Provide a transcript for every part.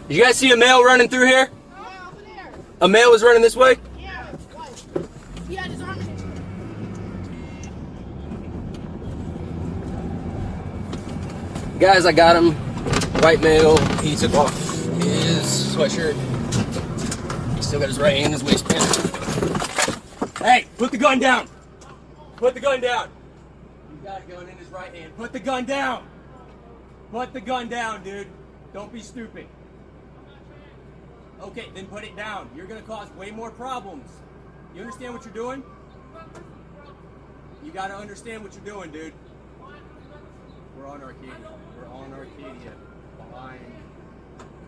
Did you guys see a male running through here? Yeah, over there. A male was running this way? Yeah, what? He had his arm in it. Guys, I got him. White male. He took off his sweatshirt. He still got his right hand in his waistband. Hey, put the gun down. Put the gun down. He's got a gun in his right hand. Put the gun down. Put the gun down, dude. Don't be stupid. Okay, then put it down. You're gonna cause way more problems. You understand what you're doing? You gotta understand what you're doing, dude. We're on Arcadia. We're on Arcadia. Behind,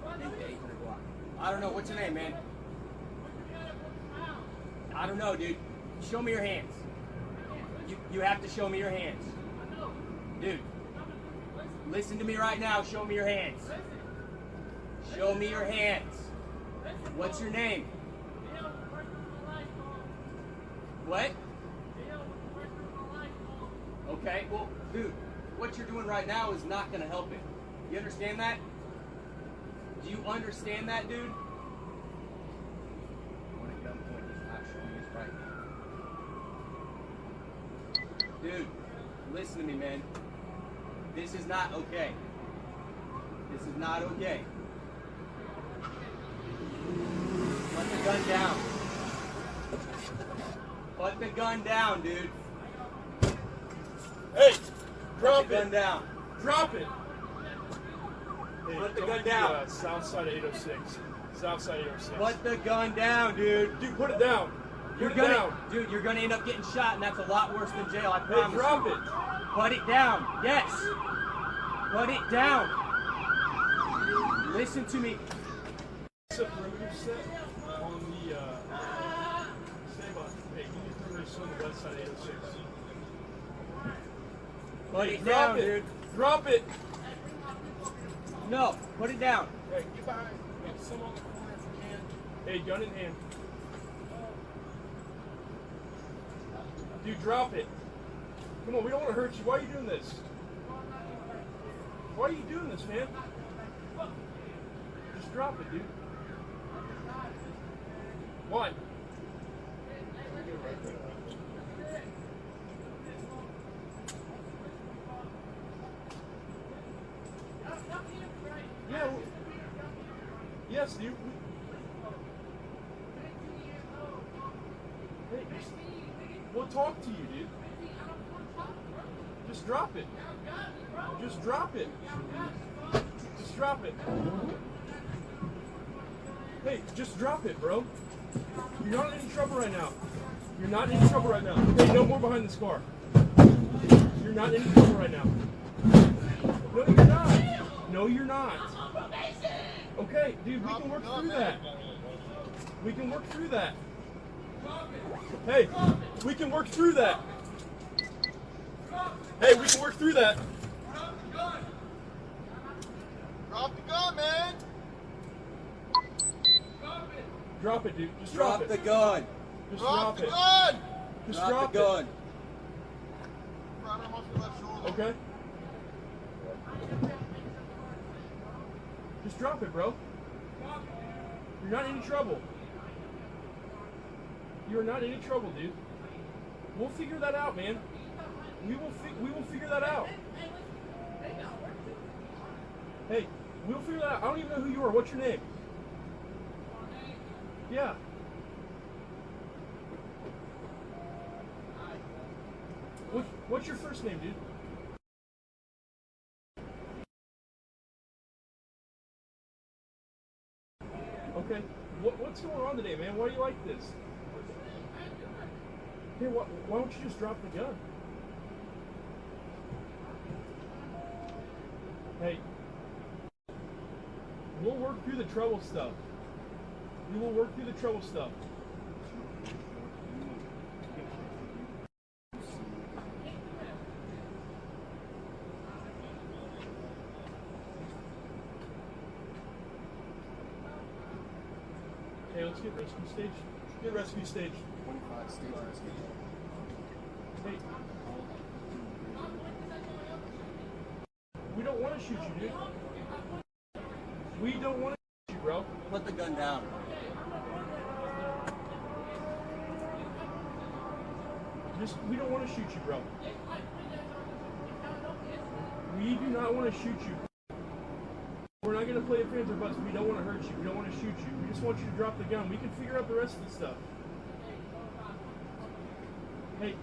I think the 800 block. I don't know. What's your name, man? I don't know, dude. Show me your hands. You have to show me your hands. Dude, listen to me right now. Show me your hands. Show me your hands. What's your name? What? Okay, well, dude, what you're doing right now is not going to help it. You understand that? Do you understand that, dude? When at gunpoint, he's not showing his right hand. Dude, listen to me, man. This is not okay. This is not okay. Put the gun down. Put the gun down, dude. Hey, drop Put the gun down. Drop it. Hey, Put the gun down. South side of 806. South side of 806. Put the gun down, dude. Dude, put it down. You're gonna end up getting shot, and that's a lot worse than jail. I promise. Hey, drop you. it. Put it down. Yes. Put it down. Listen to me. It's a perimeter set on the standby. Hey, you need perimeter on the west side of 806. Put it Drop down, it. dude. Drop it. No, put it down. Hey, get behind. Get some on the corner if you can. Hey, gun in hand. Dude, drop it. Come on, we don't want to hurt you. Why are you doing this? Why are you doing this, man? Just drop it, dude. Why? Yeah. Yes, dude. Hey, we'll talk to you, dude. Just drop it. Just drop it. Just drop it. Hey, just drop it, bro. You're not in any trouble right now. You're not in any trouble right now. Hey, no more behind this car. You're not in any trouble right now. No, you're not. No, you're not. Okay, dude, we can work through that. We can work through that. Hey, we can work through that. Hey, we can work through that. Drop the gun, man. Drop it, dude. Just Drop drop the it. gun. Just Drop drop the it. gun. Just Drop drop the gun. it. Right on your left shoulder. Okay. Just drop it, bro. You're not in any trouble. You're not in any trouble, dude. We'll figure that out, man. We will figure that out. Hey, we'll figure that out. I don't even know who you are. What's your name? Yeah. What's your first name, dude? Okay. What's going on today, man? Why do you like this? Hey, why don't you just drop the gun? Hey, we'll work through the trouble stuff. We will work through the trouble stuff. Okay, let's get rescue stage. Get rescue stage. 25 stage rescue. Hey. We don't want to shoot you, dude. We don't want to shoot you. Put the gun down. We don't want to shoot you, bro. We do not want to shoot you. We're not going to play fans or butts. We don't want to hurt you. We don't want to shoot you. We just want you to drop the gun. We can figure out the rest of the stuff. Hey,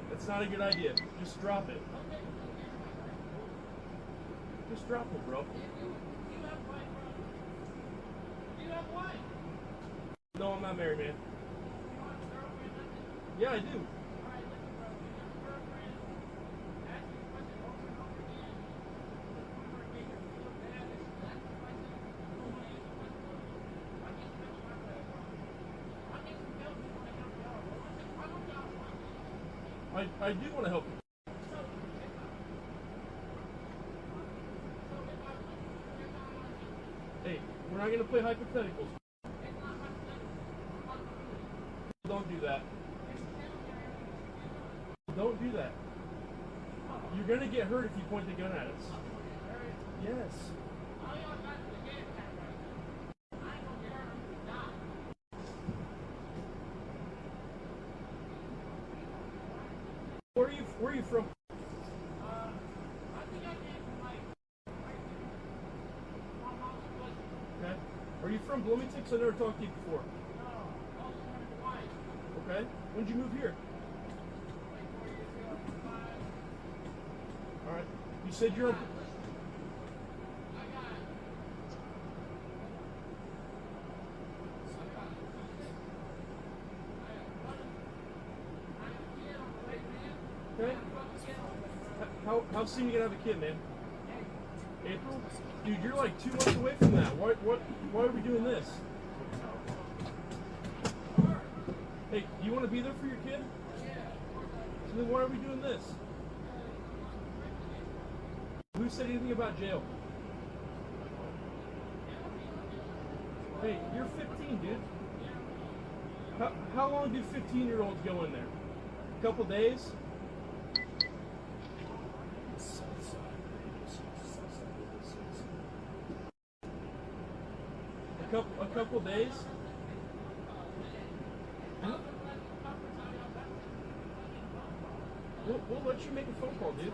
that's not a good idea. Just drop it. Just drop it, bro. No, I'm not married, man. Yeah, I do. I do want to help you. Hey, we're not going to play hypotheticals. Don't do that. Don't do that. You're going to get hurt if you point the gun at us. Yes. Where are you from? Okay. Are you from Bloomington? Because I never talked to you before. Okay. When did you move here? All right. You said you're. Okay. How soon you gonna have a kid, man? April? Dude, you're like 2 months away from that. Why are we doing this? Hey, you want to be there for your kid? So then why are we doing this? Who said anything about jail? Hey, you're 15, dude. How long do 15-year-olds go in there? A couple days? A couple days? We'll let you make a phone call, dude.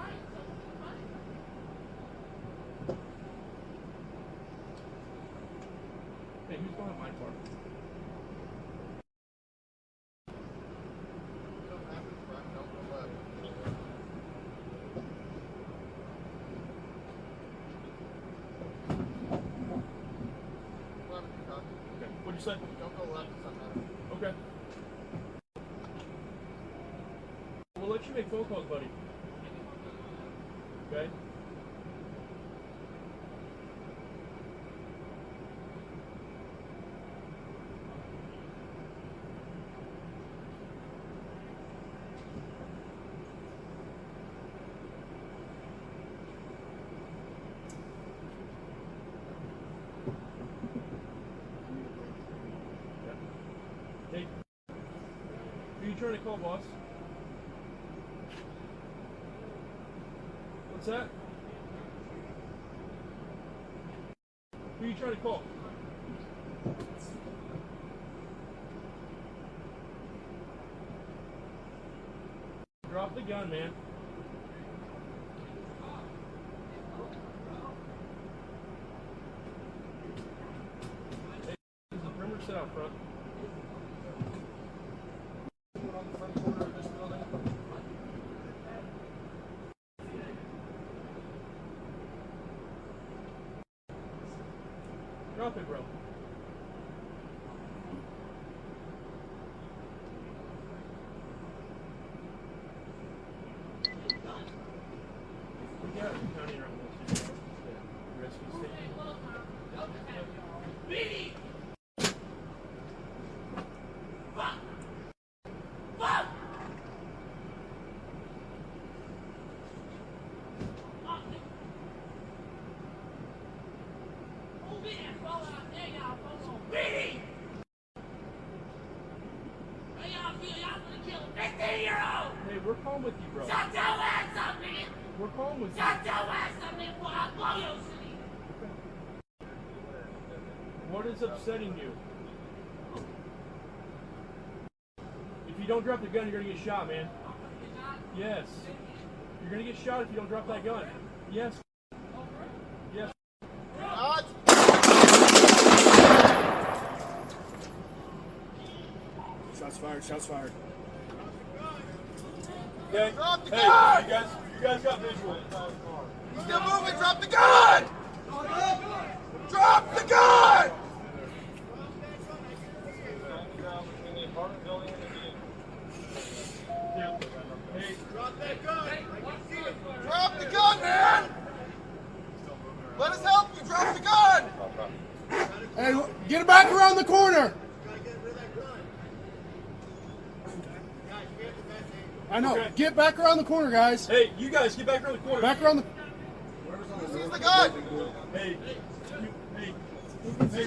Hey, who's behind my car? What'd you say? Don't go left, it's not Okay. We'll let you make phone calls, buddy. Okay? Hey, who are you trying to call, boss? What's that? Who are you trying to call? Drop the gun, man. Hey, there's a perimeter set out front. On the front corner of this building. Drop it, bro. We got it. County around this. Rescue station. Hey, we're calm with you, bro. Shut your ass up, nigga! We're calm with you. Shut your ass up, nigga, before I blow your city! What is upsetting you? If you don't drop the gun, you're gonna get shot, man. Yes. You're gonna get shot if you don't drop that gun. Yes. Yes. Shots fired, shots fired. Okay. Hey, you guys got visual. He's still moving. Drop the gun! Drop the gun! Hey, Drop that gun! Drop the gun, man! Let us help you. Drop the gun! Hey, get back around the corner! I know. Okay. Get back around the corner, guys. hey, you guys get back around the corner. Back around the. Who sees the gun? Hey,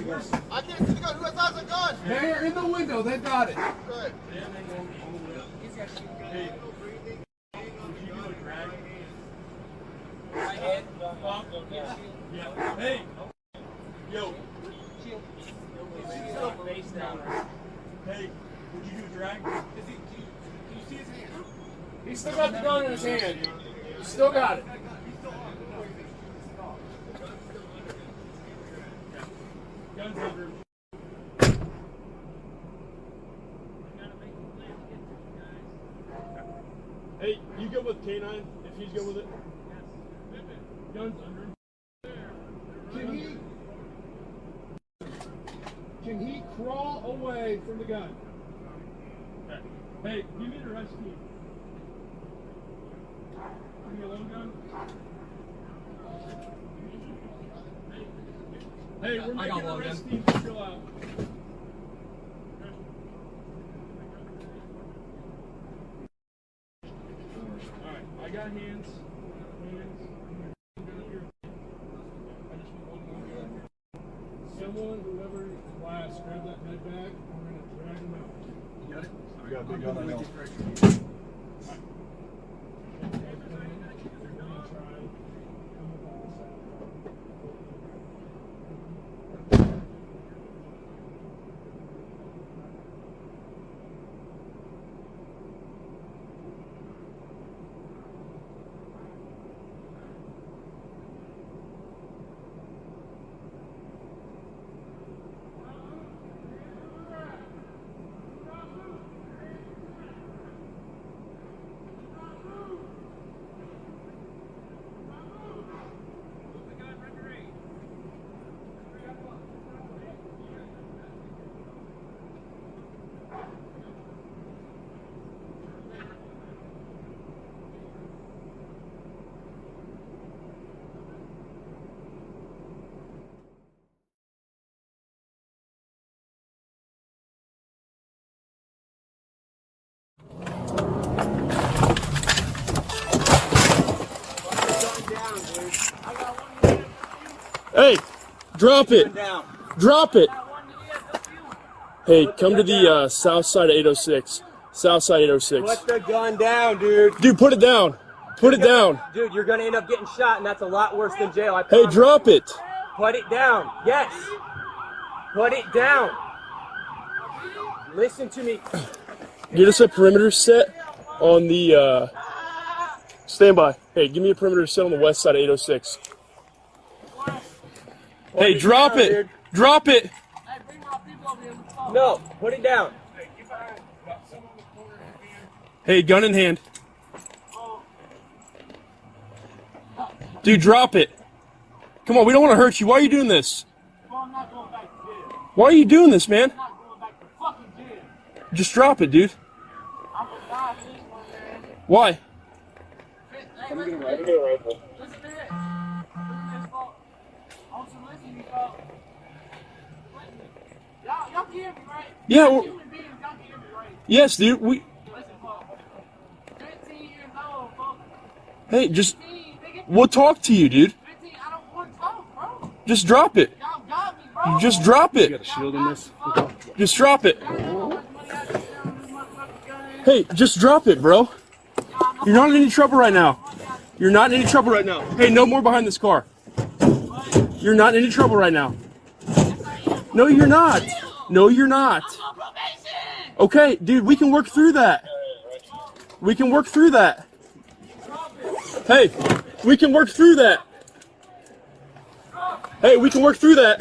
where's... I can't see the gun. Who has a gun? They're in the window. They've got it. Good. Hey, would you do a drag? My head? Yeah. Hey! Yo. Face down. Hey, would you do a drag? Can you see his hand? He's still got the gun in his hand. He's still got it. Guns under. Hey, you go with K9 if he's good with it. Guns under. Can he crawl away from the gun? Okay. Hey, give me the rest team. Give me a low gun. Hey, we're making the rest team chill out. Alright, I got hands. Someone, whoever is last, grab that med bag. We're going to drag him out. You got it? We got a big gun, I know. Hey, drop it. Drop it. Hey, come to the south side of 806. South side 806. Put the gun down, dude. Dude, put it down. Put it down. Dude, you're gonna end up getting shot, and that's a lot worse than jail. I Hey, promise. drop it. Put it down. Yes. Put it down. Listen to me. Get us a perimeter set on the, stand by. Hey, give me a perimeter set on the west side of 806. Hey, drop it. Dude. Drop it. No, put it down. Hey, gun in hand. Dude, drop it. Come on, we don't want to hurt you. Why are you doing this? Why are you doing this, man? Just drop it, dude. Why? Y'all can hear me, right? Yeah, Human beings, y'all can hear me, right? yes, dude. We. Listen, folks. 15 years old, folks. Hey, just. 15, nigga. We'll talk to you, dude. 15, I don't want to talk, bro. Just drop it. Y'all got me, bro. Just drop it. Got a shield in this? Just drop it. Y'all know how much money I just spent on this motherfucking gun. Hey, just drop it, bro. You're not in any trouble right now. You're not in any trouble right now. Hey, no more behind this car. You're not in any trouble right now. Yes, I am, No, you're not. No, you're not. I'm on probation. Okay, dude, we can work through that. We can work through that. Hey, we can work through that. Hey, we can work through that.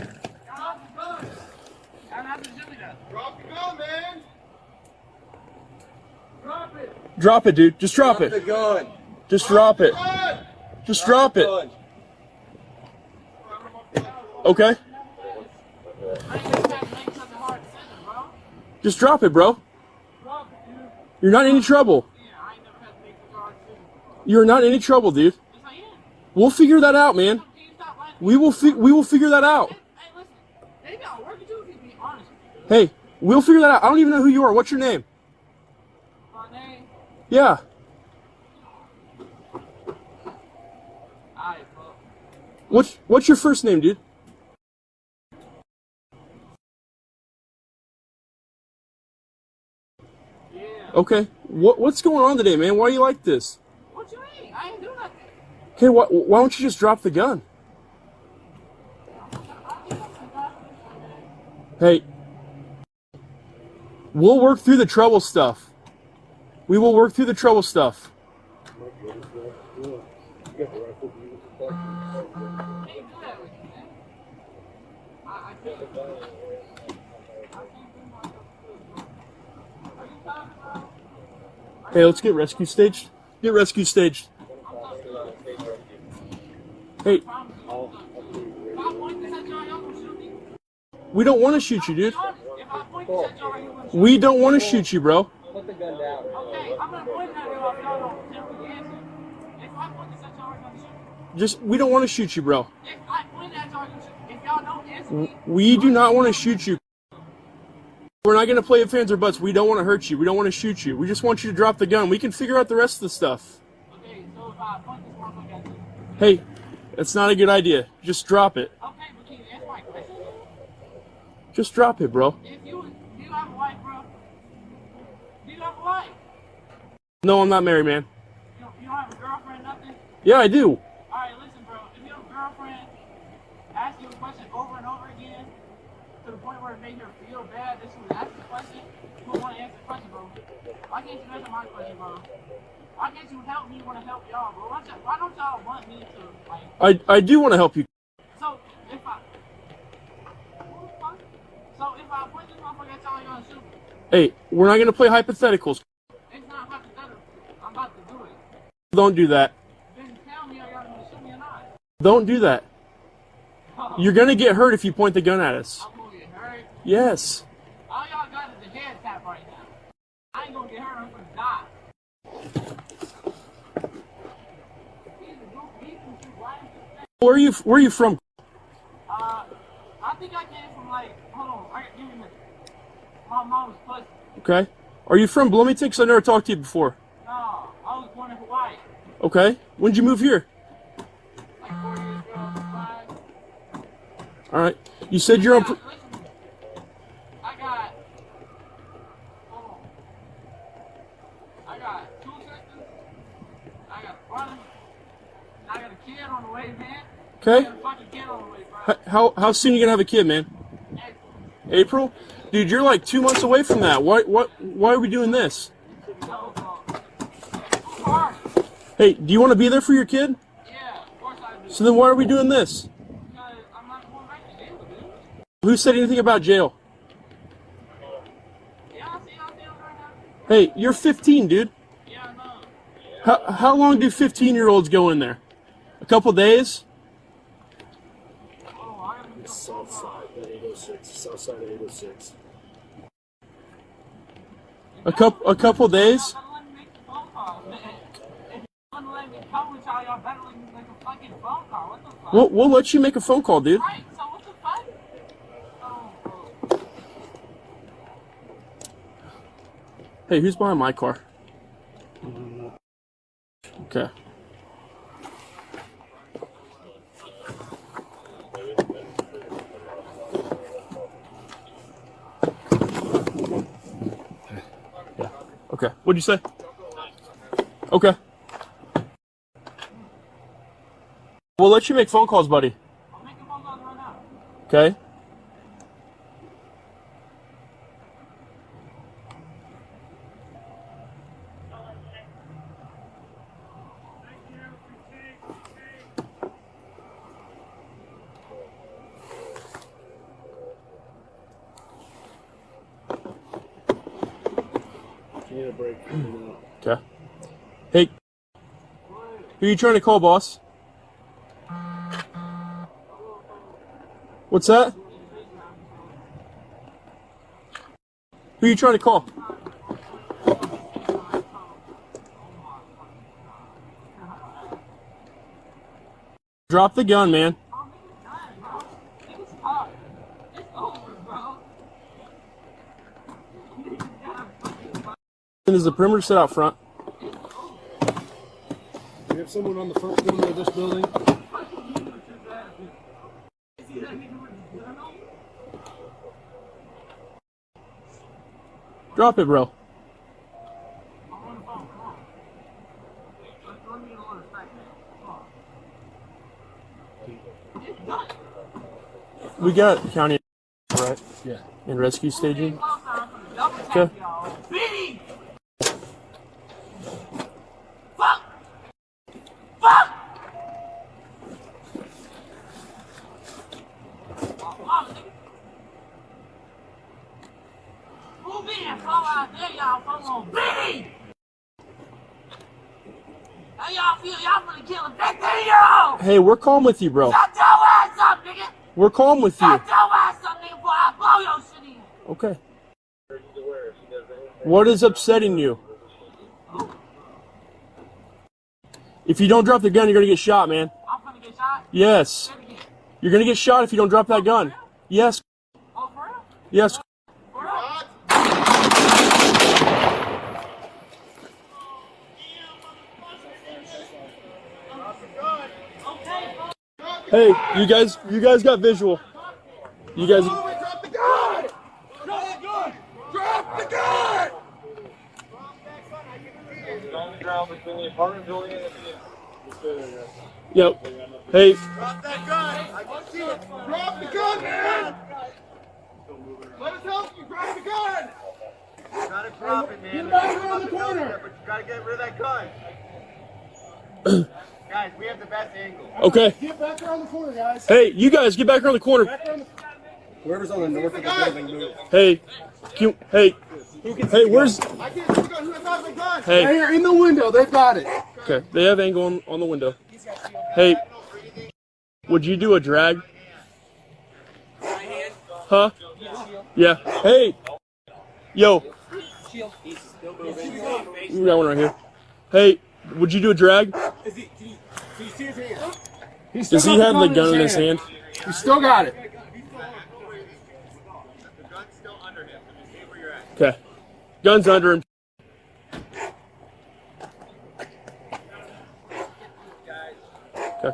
Drop the gun, man. Drop it, dude. Just drop The it. gun. Just drop it. Gun. Just drop it. Gun. Okay? I ain't gonna have to make such a hard decision, bro. Just drop it, bro. You're not in any trouble. Yeah, I ain't never had to make such a hard decision. You're not in any trouble, dude. Yes, I am. We'll figure that out, man. Can you stop lying? We will figure that out. Hey, listen. Maybe I'll work with you if you be honest with me. Hey, we'll figure that out. I don't even know who you are. What's your name? My name? Yeah. Alright, bro. What's your first name, dude? Yeah. Okay. What's going on today, man? Why are you like this? What you mean? I ain't do nothing. Okay, why don't you just drop the gun? Hey, we'll work through the trouble stuff. We will work through the trouble stuff. Hey, let's get rescue staged. Get rescue staged. Hey, we don't want to shoot you, dude. We don't want to shoot you, bro. Put the gun down. Okay, I'm gonna point at you if y'all don't tell me the answer. If I point this at y'all, are you gonna shoot me? Just, we don't want to shoot you, bro. If I point at y'all, are you gonna shoot me? If y'all don't answer me, We do not want to shoot you. We're not going to play fans or butts. We don't want to hurt you. We don't want to shoot you. We just want you to drop the gun. We can figure out the rest of the stuff. okay, so if I point this motherfucker at you, Hey, that's not a good idea. Just drop it. okay, but can you answer my question? Just drop it, bro. If you, do you have a wife, bro? Do you have a wife? No, I'm not married, man. You don't have a girlfriend, nothing? Yeah, I do. Alright, listen, bro. If your girlfriend asks you a question over and over again, to the point where it made her feel bad that she was asking the question, you don't want to answer the question, bro. Why can't you answer my question, bro? Why can't you help me want to help y'all, bro? Why don't y'all want me to, like... I do want to help you. So, if I... So, if I point this motherfucker at y'all, you're gonna shoot me. Hey, we're not going to play hypotheticals. It's not hypothetical. I'm about to do it. Don't do that. Then tell me, are y'all gonna shoot me or not? Don't do that. You're going to get hurt if you point the gun at us. I'm gonna get hurt. Yes. All y'all got is a head tap right now. I ain't gonna get hurt, I'm gonna die. Where are you from? I think I came from like, hold on, I give me a minute. My mom's pussy. Okay. Are you from Bloomington? Because I never talked to you before. No, I was born in Hawaii. Okay. When did you move here? Like 4 years ago, 5. All right. You said you're on... Listen, I got, hold on. I got 2 sisters. I got a brother. And I got a kid on the way, man. Okay. I got a fucking kid on the way, bro. How soon are you going to have a kid, man? April? Dude, you're like 2 months away from that. Why are we doing this? Hard. Hey, do you want to be there for your kid? Yeah, of course I do. So then why are we doing this? Because I'm not going back to jail, dude. Who said anything about jail? Yeah, I see y'all jail right now. Hey, you're 15, dude. Yeah, I know. How long do 15-year-olds go in there? A couple days? Oh, I gotta make a phone call. South side of 806. A couple days? Y'all better let me make the phone call, man. If y'all wanna let me come with y'all better let me make a fucking phone call. What the fuck? We'll let you make a phone call, dude. Right, so what the fuck? Oh, bro. Hey, who's behind my car? Okay. Okay. What'd you say? Okay. We'll let you make phone calls, buddy. I'm making phone calls right now. Okay? need a break. Okay. Hey, who are you trying to call, boss? What's that? Who are you trying to call? Drop the gun, man. Is the perimeter set out front? We have someone on the front corner of this building. Drop it, bro. We got county, right? Yeah. And rescue staging. Okay. Move in, fall out there, y'all. Fall on Biggie! How y'all feel? Y'all finna kill a 15-year-old! Hey, we're calm with you, bro. Shut your ass up, nigga! We're calm with you. Shut your ass up, nigga, before I blow your shit in. Okay. What is upsetting you? If you don't drop the gun, you're gonna get shot, man. I'm finna get shot? Yes. Say it again. You're gonna get shot if you don't drop that gun. Yes. Oh, for real? Yes. For real? Hey, you guys got visual. You guys. Drop the gun! Drop the gun! Drop the gun! On the ground between the apartment building and the Yep. Hey, Drop that gun! I can see it! Drop the gun, man! Let us help you! Drop the gun! You gotta drop it, man. Get back around the corner. But you gotta get rid of that gun. Guys, we have the best angle. okay. Get back around the corner, guys. Hey, you guys get back around the corner. Whoever's on the north of the building, move. Hey, hey, where's? I can't see the gun. Who has the gun? Right Hey, here in the window. They've got it. okay. They have angle on the window. Hey, would you do a drag? Huh? Yeah. Hey, yo. We got one right here. Hey, would you do a drag? Does he have the gun in his hand? He's still got it. The gun's still under him, so just stay where you're at. Okay. Gun's under him. Okay.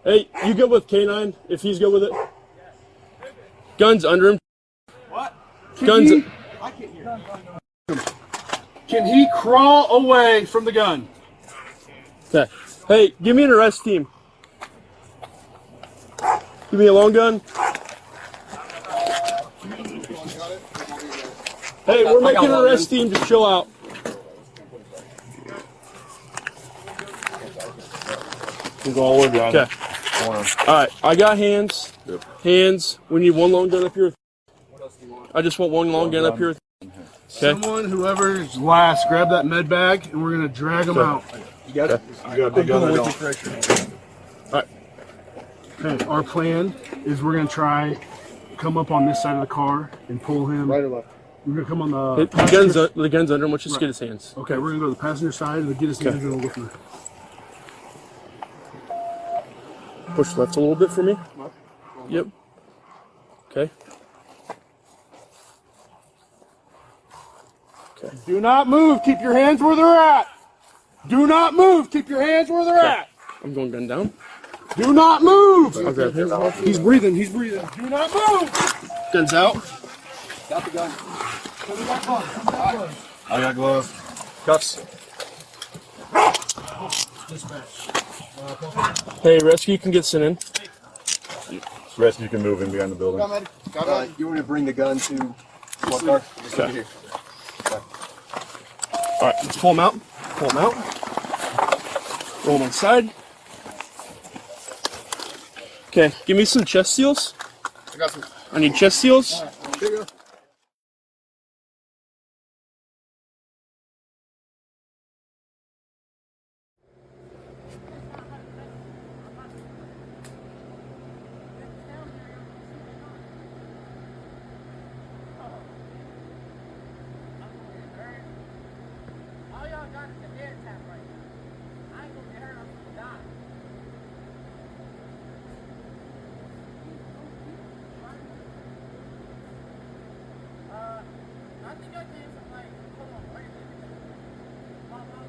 Hey, you good with K9 if he's good with it? Gun's under him. What? Guns. I can't hear. Can he crawl away from the gun? Okay. Hey, give me an arrest team. Give me a long gun. Hey, we're making an arrest team. Just chill out. Okay. Alright, I got hands. Hands. We need one long gun up here. I just want one long gun up here. Okay. Someone, whoever's last, grab that med bag, and we're gonna drag them out. You got it? You got a big gun. Alright. Okay, our plan is we're gonna try come up on this side of the car and pull him. Right or left? We're gonna come on The the. gun's under him. Let's just get his hands. Okay, we're gonna go to the passenger side and get his hands and we'll go from there. Push left a little bit for me. Yep. Okay. Okay. Do not move. Keep your hands where they're at. Do not move. Keep your hands where they're at. I'm going gun down. Do not move. I'll grab him. He's breathing. He's breathing. Do not move. Gun's out. Got the gun. I got gloves. Cuffs. Hey, rescue can get sent in. Rescue can move in behind the building. You want me to bring the gun to what car? Just over here. Alright, let's pull him out. Pull him out. Roll him on the side. Okay, give me some chest seals. I got some. I need chest seals. Here you go. got to answer, like, hold on, wait a minute.